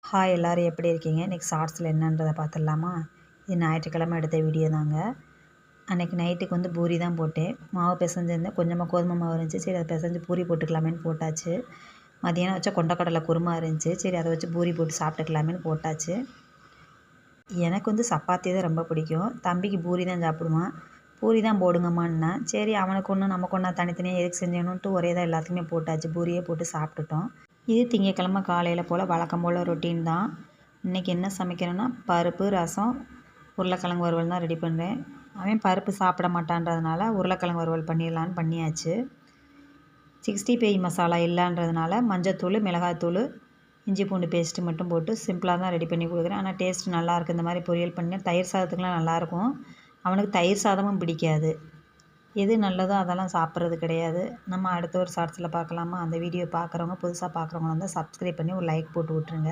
Hi எல்லோரும் எப்படி இருக்கீங்க? இன்றைக்கி ஷார்ட்ஸில் என்னன்றதை பார்த்துடலாமா? இது ஞாயிற்றுக்கிழமை எடுத்த வீடியோ தாங்க. அன்றைக்கி நைட்டுக்கு வந்து பூரி தான் போட்டேன். மாவு பிசைஞ்சிருந்தேன், கொஞ்சமாக கோதுமை மாவு இருந்துச்சு. சரி அதை பிசைஞ்சு பூரி போட்டுக்கலாமேன்னு போட்டாச்சு. மதியானம் வச்ச கொண்டக்கடலை குருமா இருந்துச்சு. சரி அதை வச்சு பூரி போட்டு சாப்பிட்டுக்கலாமேன்னு போட்டாச்சு. எனக்கு வந்து சப்பாத்தி தான் ரொம்ப பிடிக்கும். தம்பிக்கு பூரி தான் சாப்பிடுவான். பூரி தான் போடுங்கம்மான்னா, சரி அவனுக்கு ஒன்று நமக்கு ஒன்றா தனித்தனியாக எதுக்கு செஞ்சணுன்ட்டு ஒரே தான் எல்லாத்துக்குமே போட்டாச்சு. பூரியே போட்டு சாப்பிட்டுட்டோம். இது திங்கக்கிழமை காலையில் போல் வழக்கம் போல் ரொட்டீன் தான். இன்றைக்கி என்ன சமைக்கிறேன்னா பருப்பு, ரசம், உருளைக்கிழங்கு வறுவல் தான் ரெடி பண்ணுறேன். அவன் பருப்பு சாப்பிட மாட்டான்றதுனால உருளைக்கிழங்கு வறுவல் பண்ணிடலான்னு பண்ணியாச்சு. 65 மசாலா இல்லைன்றதுனால மஞ்சத்தூள், மிளகாத்தூள், இஞ்சி பூண்டு பேஸ்ட்டு மட்டும் போட்டு சிம்பிளாக தான் ரெடி பண்ணி கொடுக்குறேன். ஆனால் டேஸ்ட் நல்லாயிருக்கு. இந்த மாதிரி பொரியல் பண்ணி தயிர் சாதத்துக்குலாம் நல்லாயிருக்கும். அவனுக்கு தயிர் சாதமும் பிடிக்காது. எது நல்லதோ அதெல்லாம் சாப்பிட்றது கிடையாது. நம்ம அடுத்த ஒரு ஷார்ட்ஸில் பார்க்கலாமா? அந்த வீடியோ பார்க்குறவங்க புதுசாக பார்க்குறவங்க வந்து சப்ஸ்கிரைப் பண்ணி ஒரு லைக் போட்டு விட்ருங்க.